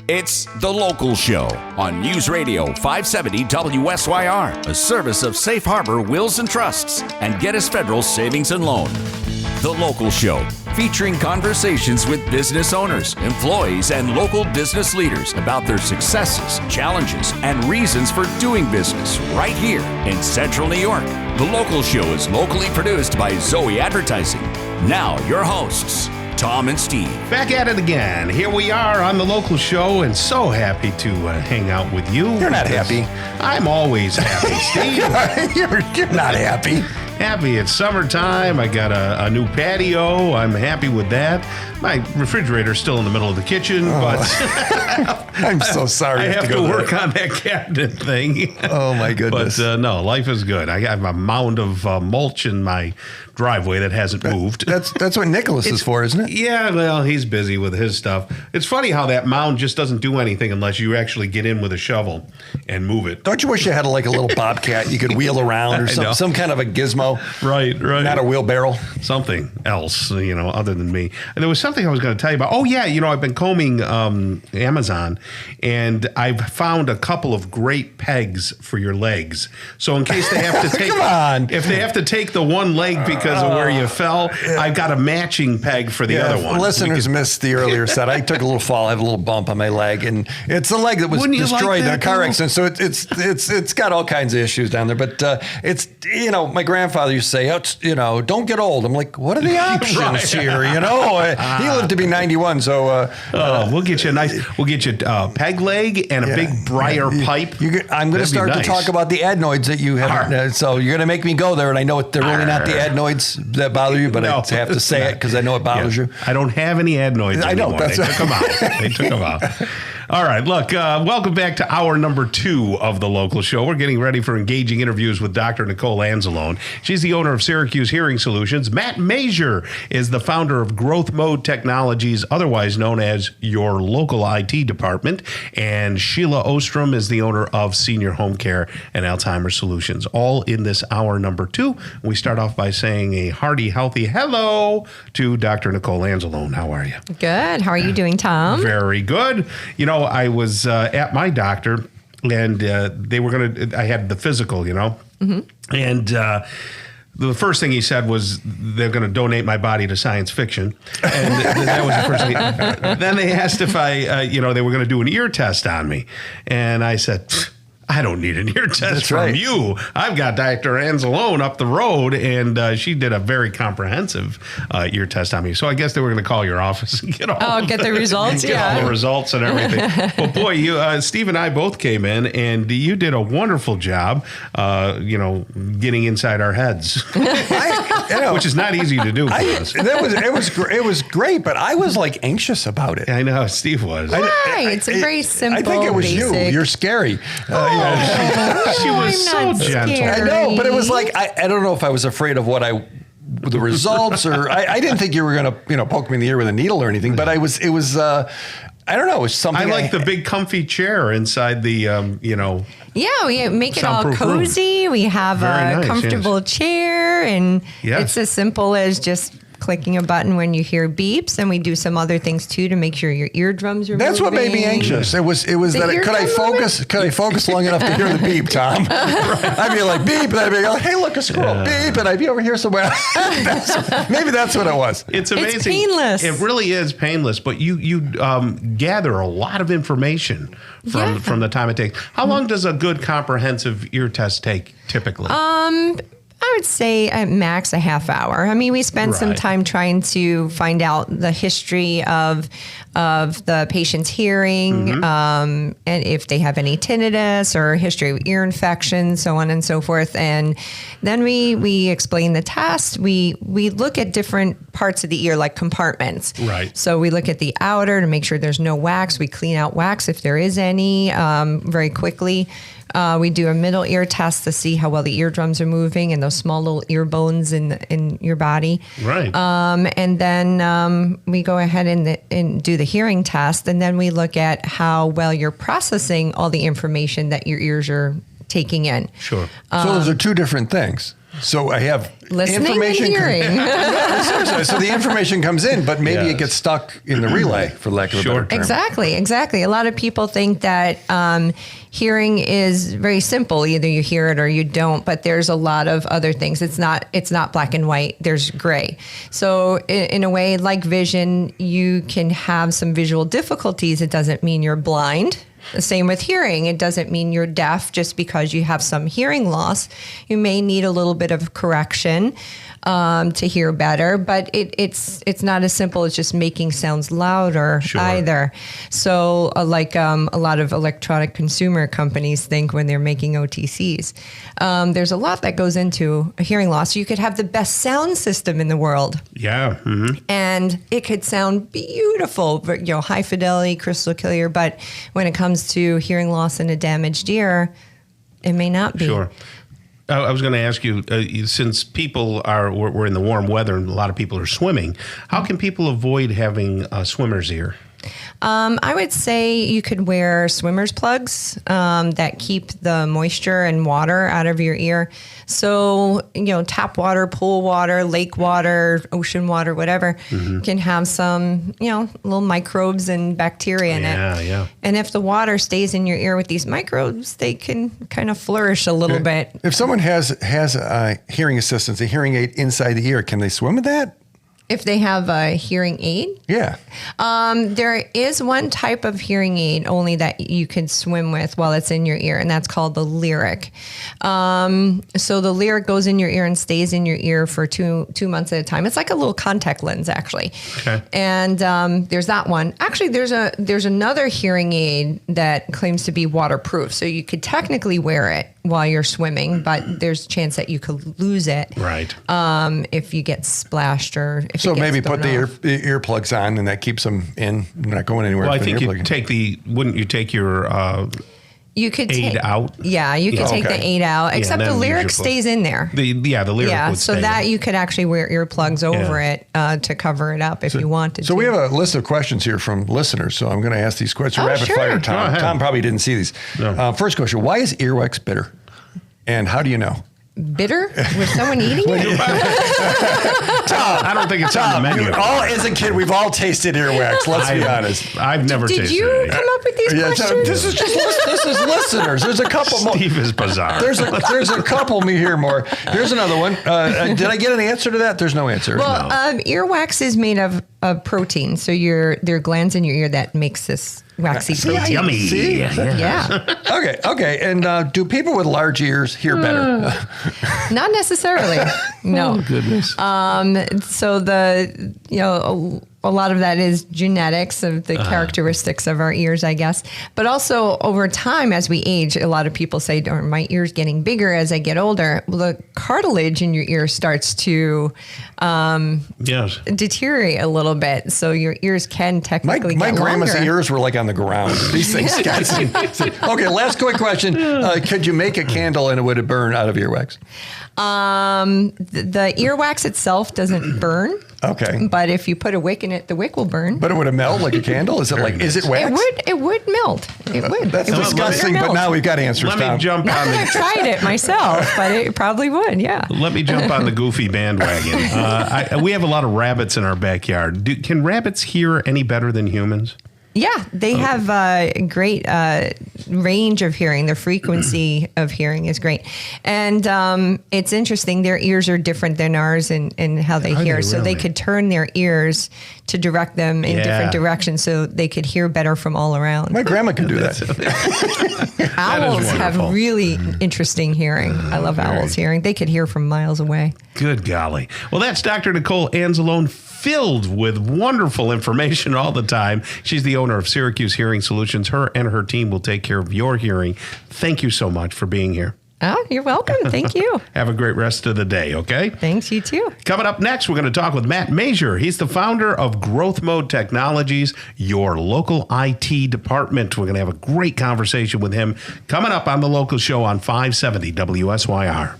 It's The Local Show on News Radio 570 WSYR, a service of Safe Harbor Wills and Trusts and Geddes Federal Savings and Loan. The Local Show, featuring conversations with business owners, employees, and local business leaders about their successes, challenges, and reasons for doing business right here in Central New York. The Local Show is locally produced by Zoey Advertising. Now, your hosts, Tom and Steve. Back at it again. Here we are on The Local Show, and so happy to hang out with you. You're not happy. I'm always happy, Steve. You're not happy. Happy. It's summertime. I got a new patio. I'm happy with that. My refrigerator's still in the middle of the kitchen, but I'm so sorry. I have to work on that cabinet thing. Oh, my goodness. But no, life is good. I have a mound of mulch in my driveway that hasn't moved. That's what Nicholas is for, isn't it? Yeah, well, he's busy with his stuff. It's funny how that mound just doesn't do anything unless you actually get in with a shovel and move it. Don't you wish you had like a little bobcat you could wheel around or some kind of a gizmo? Right. Not a wheelbarrow. Something else, other than me. And there was something I was going to tell you about. Oh, yeah, I've been combing Amazon, and I've found a couple of great pegs for your legs. So in case they have to take, Come on. If they have to take the one leg because of where you fell, I've got a matching peg for the other one. Listeners missed the earlier set. I took a little fall. I have a little bump on my leg, and it's a leg that was destroyed in a car accident. So it's got all kinds of issues down there. But it's my grandfather used to say, don't get old. I'm like, what are the options here? He lived to be 91, so we'll get you a peg leg and a big briar pipe. I'm going to start to talk about the adenoids that you have. So you're going to make me go there, and I know they're really not the adenoids that bother you, but no, I have to say it because I know it bothers you. I don't have any adenoids anymore. I know. They took them out. All right, look, welcome back to hour number 2 of The Local Show. We're getting ready for engaging interviews with Dr. Nicole Anzalone. She's the owner of Syracuse Hearing Solutions. Matt Major is the founder of Growth Mode Technologies, otherwise known as your local IT department. And Sheila Ostrom is the owner of Senior Home Care and Alzheimer's Solutions, all in this hour number 2. We start off by saying a hearty, healthy hello to Dr. Nicole Anzalone. How are you? Good. How are you doing, Tom? Very good. I was at my doctor, and they were I had the physical, mm-hmm. And the first thing he said was they're going to donate my body to science fiction. And that was the first thing. Then they asked if they were going to do an ear test on me. And I said, I don't need an ear test from you. I've got Dr. Anzalone up the road, and she did a very comprehensive ear test on me. So I guess they were going to call your office and get all the results. All the results and everything. Well, boy, Steve and I both came in, and you did a wonderful job, getting inside our heads, which is not easy to do for us. It was great, but I was like anxious about it. I know, Steve was. Why? It's a very simple. I think it was basic. You're scary. She was so gentle. Scary. I know, but it was like I don't know if I was afraid of the results, or I didn't think you were going to poke me in the ear with a needle or anything. But it was I don't know. It was something. I like the big comfy chair inside the Yeah, we make it all cozy. Room. We have a comfortable chair, and it's as simple as just clicking a button when you hear beeps, and we do some other things too to make sure your eardrums are That's moving. What made me anxious. It was that could I focus long enough to hear the beep, Tom? I'd be like beep, and I'd be like, hey, look, a squirrel, beep, and I'd be over here somewhere. Maybe that's what it was. It's amazing. It's painless. It really is painless, but you gather a lot of information from the time it takes. How long does a good comprehensive ear test take typically? I would say at max a half hour. I mean, we spend some time trying to find out the history of the patient's hearing, and if they have any tinnitus or history of ear infection, so on and so forth. And then we explain the test. We look at different parts of the ear, like compartments. Right. So we look at the outer to make sure there's no wax. We clean out wax if there is any very quickly. We do a middle ear test to see how well the eardrums are moving and those small little ear bones in your body. Right. And then we go ahead and do the hearing test, and then we look at how well you're processing all the information that your ears are taking in. Sure. So those are two different things. So I have Listening information. and hearing. No, seriously. So the information comes in, but maybe it gets stuck in the relay, for lack of a better term. Exactly. A lot of people think that hearing is very simple. Either you hear it or you don't, but there's a lot of other things. It's not black and white. There's gray. So in a way, like vision, you can have some visual difficulties. It doesn't mean you're blind. The same with hearing. It doesn't mean you're deaf just because you have some hearing loss. You may need a little bit of correction to hear better, but it's not as simple as just making sounds louder either. So like a lot of electronic consumer companies think when they're making OTCs, there's a lot that goes into a hearing loss. You could have the best sound system in the world. Yeah. Mm-hmm. And it could sound beautiful, but, high fidelity, crystal clear. But when it comes to hearing loss in a damaged ear, it may not be. Sure. I was going to ask you, since we're in the warm weather and a lot of people are swimming, how can people avoid having a swimmer's ear? I would say you could wear swimmer's plugs that keep the moisture and water out of your ear. So, tap water, pool water, lake water, ocean water, whatever, can have some, little microbes and bacteria in it. Yeah. And if the water stays in your ear with these microbes, they can kind of flourish a little bit. If someone has a hearing assistance, a hearing aid inside the ear, can they swim with that? If they have a hearing aid? Yeah. There is one type of hearing aid only that you can swim with while it's in your ear, and that's called the lyric. So the lyric goes in your ear and stays in your ear for two months at a time. It's like a little contact lens, actually. Okay. And there's that one. Actually, there's another hearing aid that claims to be waterproof, so you could technically wear it while you're swimming, but there's a chance that you could lose it. Right. If you get splashed or if so it gets maybe put the earplugs on, and that keeps them in. They're not going anywhere. Well, I think wouldn't you take your you could aid out? Yeah, you could take the aid out, except the lyric stays in there. The lyric would so stay that in. You could actually wear earplugs over it to cover it up if you wanted to. So we have a list of questions here from listeners, so I'm going to ask these questions rapid fire. Tom probably didn't see these. No. First question, why is earwax bitter? And how do you know? Bitter? Was someone eating it? Tom, I don't think it's on the menu. As a kid, we've all tasted earwax. Let's be honest. I've never tasted it. Did you come up with these questions? This is listeners. There's a couple more. Steve is bizarre. There's a couple me here more. Here's another one. Did I get an answer to that? There's no answer. Well, earwax is made of protein. So there are glands in your ear that makes this waxy protein. Yummy. See? Yeah. Okay. And do people with large ears hear better? Not necessarily. No. Oh, goodness. So a lot of that is genetics of the characteristics of our ears, I guess. But also over time, as we age, a lot of people say, my ear's getting bigger as I get older. Well, the cartilage in your ear starts to deteriorate a little bit. So your ears can technically my get grandma's longer. ears were like on the ground. These things Okay, last quick question. Could you make a candle and would it burn out of earwax? The earwax itself doesn't burn. Okay. But if you put a wick in it, the wick will burn. But it would melt like a candle? Is it wax? It would melt. It would. That's disgusting, but now we've got answers. Let me jump on I've tried it myself, but it probably would, yeah. Let me jump on the goofy bandwagon. We have a lot of rabbits in our backyard. Can rabbits hear any better than humans? Yeah, they have a great range of hearing. The frequency of hearing is great. And it's interesting. Their ears are different than ours in how they hear. So they could turn their ears to direct them in different directions so they could hear better from all around. My grandma could do that. Owls have really interesting hearing. I love owls hearing. They could hear from miles away. Good golly. Well, that's Dr. Nicole Anzalone, filled with wonderful information all the time. She's the owner of Syracuse Hearing Solutions. Her and her team will take care of your hearing. Thank you so much for being here. Oh, you're welcome. Thank you. Have a great rest of the day, okay? Thanks, you too. Coming up next, we're going to talk with Matt Major. He's the founder of Growth Mode Technologies, your local IT department. We're going to have a great conversation with him coming up on the local show on 570 WSYR.